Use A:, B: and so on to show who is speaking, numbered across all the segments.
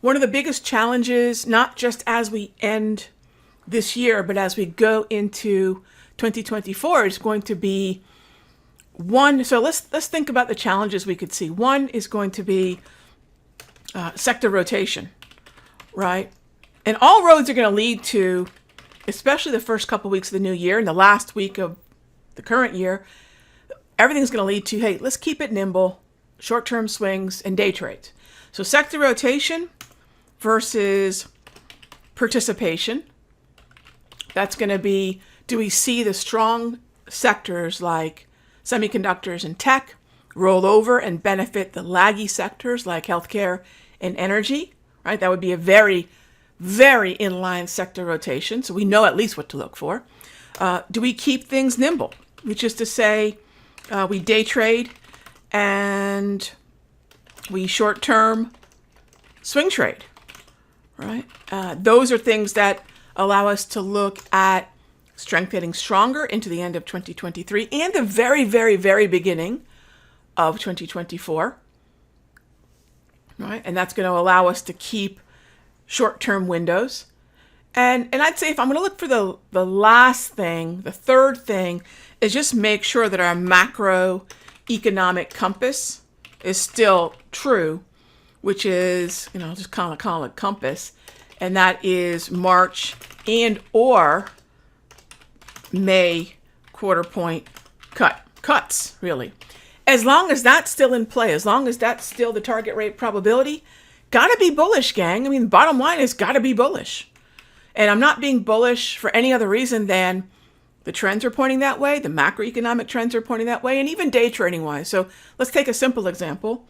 A: One of the biggest challenges, not just as we end this year, but as we go into 2024, is going to be one. So let's think about the challenges we could see. One is going to be sector rotation, right? And all roads are going to lead to, especially the first couple weeks of the new year and the last week of the current year, everything's going to lead to, hey, let's keep it nimble, short-term swings, and day trades. So sector rotation versus participation. That's going to be, do we see the strong sectors like semiconductors and tech roll over and benefit the laggy sectors like healthcare and energy, right? That would be a very, very inline sector rotation. So we know at least what to look for. Do we keep things nimble, which is to say we day trade and we short-term swing trade, right? Those are things that allow us to look at strength getting stronger into the end of 2023 and the very, very, very beginning of 2024, right? And that's going to allow us to keep short-term windows. And I'd say if I'm going to look for the last thing, the third thing, is just make sure that our macroeconomic compass is still true, which is, just kind of call it compass, and that is March and or May quarter point cuts, really. As long as that's still in play, as long as that's still the target rate probability, gotta be bullish, gang. I mean, bottom line is gotta be bullish. And I'm not being bullish for any other reason than the trends are pointing that way, the macroeconomic trends are pointing that way, and even day trading wise. So let's take a simple example,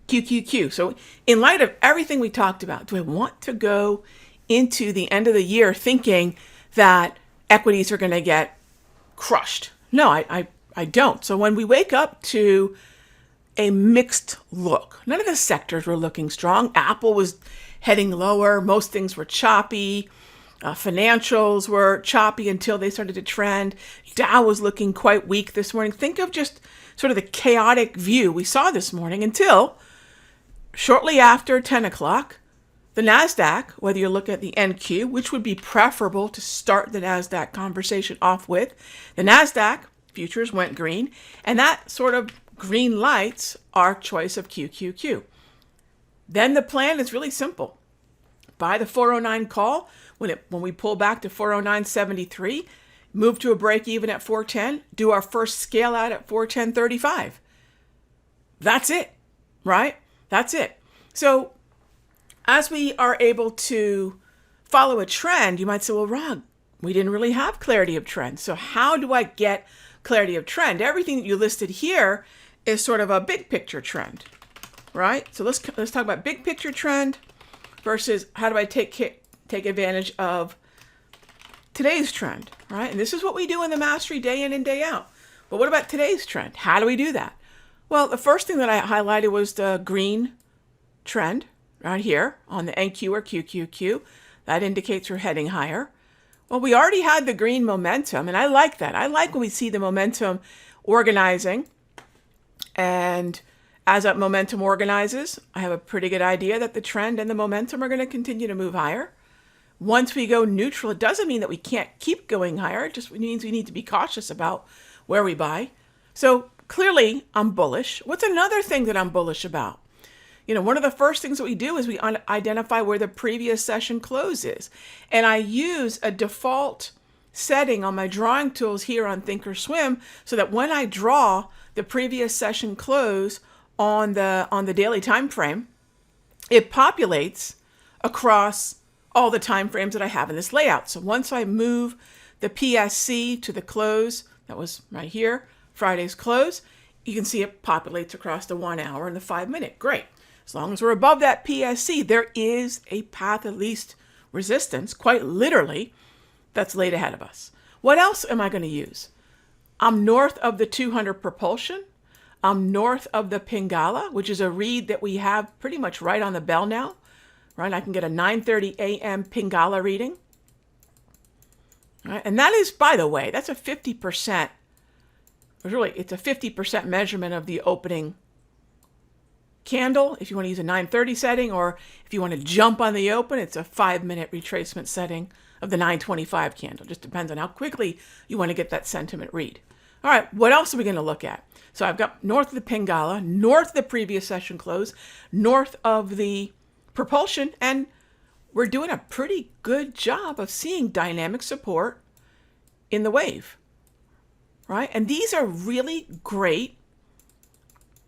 A: QQQ. So in light of everything we talked about, do I want to go into the end of the year thinking that equities are going to get crushed? No, I don't. So when we wake up to a mixed look, none of the sectors were looking strong. Apple was heading lower. Most things were choppy. Financials were choppy until they started to trend. Dow was looking quite weak this morning. Think of just sort of the chaotic view we saw this morning until shortly after 10 o'clock, the NASDAQ, whether you look at the NQ, which would be preferable to start the NASDAQ conversation off with, the NASDAQ futures went green, and that sort of green lights our choice of QQQ. Then the plan is really simple. Buy the 409 call when we pull back to 409.73, move to a break even at 410, do our first scale out at 410.35. That's it, right? That's it. So as we are able to follow a trend, you might say, well, Rog, we didn't really have clarity of trend. So how do I get clarity of trend? Everything that you listed here is sort of a big picture trend, right? So let's talk about big picture trend versus how do I take advantage of today's trend, right? And this is what we do in the Mastery day in and day out. But what about today's trend? How do we do that? Well, the first thing that I highlighted was the green trend right here on the NQ or QQQ. That indicates we're heading higher. Well, we already had the green momentum, and I like that. I like when we see the momentum organizing. And as that momentum organizes, I have a pretty good idea that the trend and the momentum are going to continue to move higher. Once we go neutral, it doesn't mean that we can't keep going higher. It just means we need to be cautious about where we buy. So clearly, I'm bullish. What's another thing that I'm bullish about? One of the first things that we do is we identify where the previous session close is. And I use a default setting on my drawing tools here on Thinkorswim so that when I draw the previous session close on the daily time frame, it populates across all the time frames that I have in this layout. So once I move the PSC to the close, that was right here, Friday's close, you can see it populates across the 1 hour and the 5 minute. Great. As long as we're above that PSC, there is a path of least resistance, quite literally, that's laid ahead of us. What else am I going to use? I'm north of the 200 propulsion. I'm north of the Pingala, which is a read that we have pretty much right on the bell now, right? I can get a 9:30 a.m. Pingala reading. Right? And that is, by the way, that's a 50%, it's a 50% measurement of the opening candle, if you want to use a 9:30 setting, or if you want to jump on the open, it's a 5-minute retracement setting of the 9:25 candle. Just depends on how quickly you want to get that sentiment read. All right, what else are we going to look at? So I've got north of the Pingala, north of the previous session close, north of the propulsion, and we're doing a pretty good job of seeing dynamic support in the wave, right? And these are really great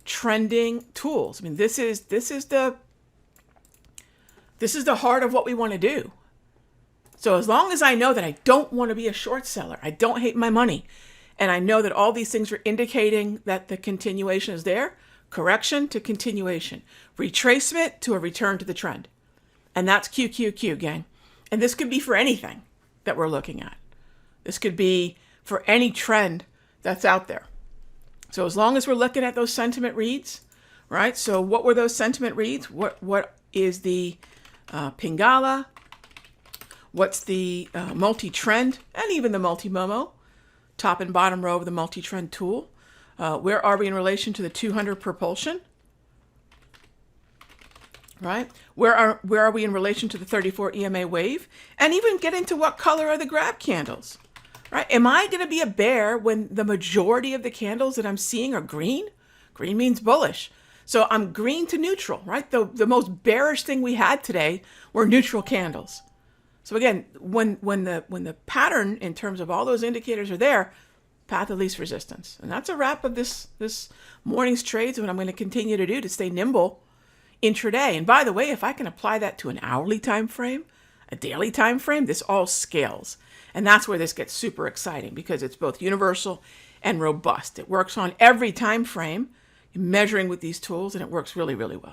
A: trending tools. I mean, this is the heart of what we want to do. So as long as I know that I don't want to be a short seller, I don't hate my money, and I know that all these things are indicating that the continuation is there, correction to continuation, retracement to a return to the trend. And that's QQQ, gang. And this could be for anything that we're looking at. This could be for any trend that's out there. So as long as we're looking at those sentiment reads, right? So what were those sentiment reads? What is the Pingala? What's the multi-trend? And even the multi-Momo, top and bottom row of the multi-trend tool. Where are we in relation to the 200 propulsion? Right? Where are we in relation to the 34 EMA wave? And even get into what color are the grab candles? Right? Am I going to be a bear when the majority of the candles that I'm seeing are green? Green means bullish. So I'm green to neutral, right? The most bearish thing we had today were neutral candles. So again, when the pattern in terms of all those indicators are there, path of least resistance. And that's a wrap of this morning's trades, and what I'm going to continue to do to stay nimble intraday. And by the way, if I can apply that to an hourly time frame, a daily time frame, this all scales. And that's where this gets super exciting, because it's both universal and robust. It works on every time frame, measuring with these tools, and it works really, really well.